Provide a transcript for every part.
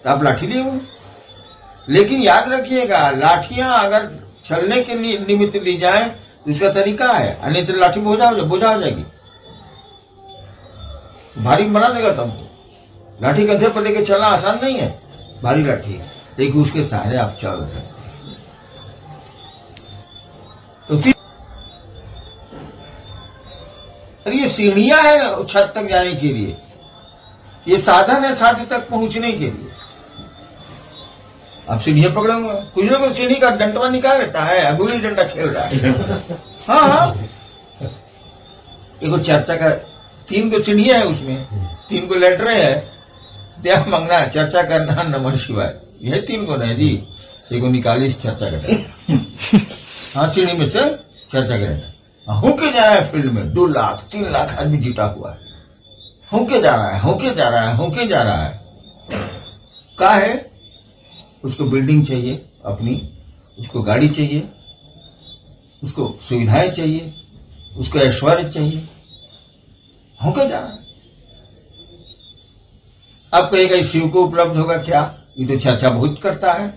तो आप लाठी लिए हुए। लेकिन याद रखिएगा, लाठियां अगर चलने के निमित्त ली जाए तो इसका तरीका है, अन्यथा लाठी बोझा हो जाएगी, भारी बना देगा तुमको। लाठी कंधे पर लेके चलना आसान नहीं है, भारी लाठी है, लेकिन उसके सहारे आप चल सकते हैं। तो ये सीढ़ियां हैं छत तक जाने के लिए, ये साधन है शादी तक पहुंचने के लिए। आप सीढ़ियां पकड़ोगे, कुछ ना कुछ सीढ़ी का डंडवा निकाल लेता है, गुल्ली डंडा खेल रहा है। हाँ, एगो चर्चा का 3 गो सीढ़ियां है, उसमें 3 गो लेटरे है, क्या मांगना, चर्चा करना, नमः शिवाय, यह 3 गो नहीं जी, एगो निकाली चर्चा करना। हाँ, सीढ़ी में से चर्चा करना, होके जा रहा है फील्ड में 2 लाख 3 लाख आदमी जीता हुआ है, होके जा रहा है, होके जा रहा है, होके जा रहा है। क्या है, उसको बिल्डिंग चाहिए अपनी, उसको गाड़ी चाहिए, उसको सुविधाएं चाहिए, उसको ऐश्वर्य चाहिए, होके जा रहा है। अब कहेगा शिव को उपलब्ध होगा क्या, ये तो चर्चा बहुत करता है,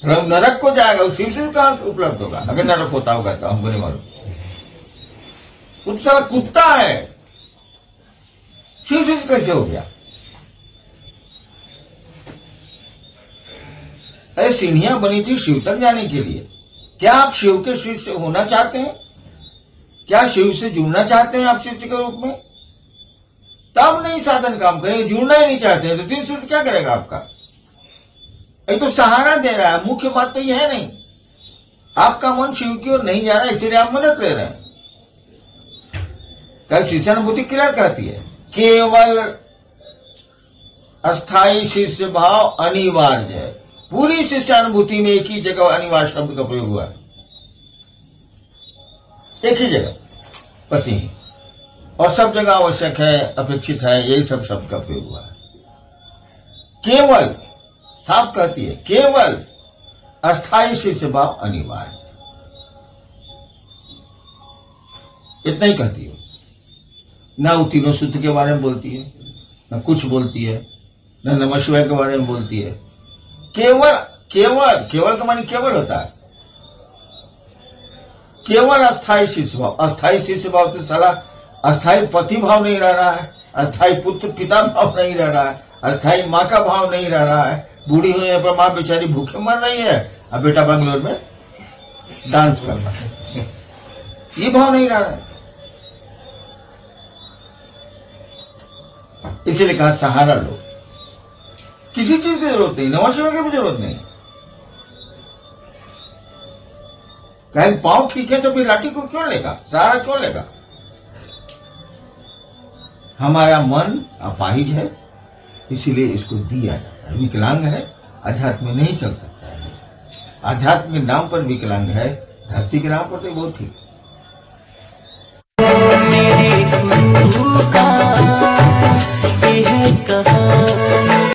तो नरक को जाएगा, उस शिव से कहां से उपलब्ध होगा, अगर नरक होता होगा तो हमको नहीं मालूम। तो सारा कुत्ता है, शिव से कैसे हो गया। अरे सीढ़ियां बनी थी शिव तक जाने के लिए। क्या आप शिव के शिष्य होना चाहते हैं, क्या शिव से जुड़ना चाहते हैं आप शिष्य के रूप में, तब नहीं साधन काम करेंगे। जुड़ना ही नहीं चाहते हैं तो शिष्य क्या करेगा आपका, ये तो सहारा दे रहा है। मुख्य बात तो यह है नहीं, आपका मन शिव की ओर नहीं जा रहा है, इसलिए आप मदद ले रहे हैं। कल शिष्यानुभूति क्लियर कहती है, केवल अस्थाई शिष्य भाव अनिवार्य है। पूरी शिष्यानुभूति में एक ही जगह अनिवार्य शब्द का प्रयोग हुआ है, एक ही जगह बस यही, और सब जगह आवश्यक है, अपेक्षित है, यही सब शब्द का प्रयोग हुआ है। केवल साफ कहती है, केवल अस्थाई शिष्य भाव अनिवार्य, इतना ही कहती है। ना वो तीनों सूत्र के बारे में बोलती है, ना कुछ बोलती है, ना नमः शिवाय के बारे में बोलती है। केवल केवल केवल का मानी केवल होता है, केवल अस्थाई शिष्य भाव। अस्थाई शिष्य भाव तो साला अस्थाई पति भाव नहीं रह रहा है, अस्थाई पुत्र पिता भाव नहीं रह रहा है, अस्थाई माँ का भाव नहीं रह रहा है। बूढ़ी होने पर माँ बेचारी भूखे मर रही है, अब बेटा बंगलोर में डांस कर रहा है, ये भाव नहीं रह रहा है। इसीलिए कहा सहारा लो, किसी चीज की जरूरत नहीं, नमः शिवाय की भी जरूरत नहीं। कहीं पांव ठीक है तो फिर लाठी को क्यों लेगा, सहारा क्यों लेगा। हमारा मन अपाहिज है, इसीलिए इसको दिया जाता है। विकलांग है, अध्यात्म में नहीं चल सकता है, अध्यात्म के नाम पर विकलांग है, धरती के नाम पर तो बहुत ठीक।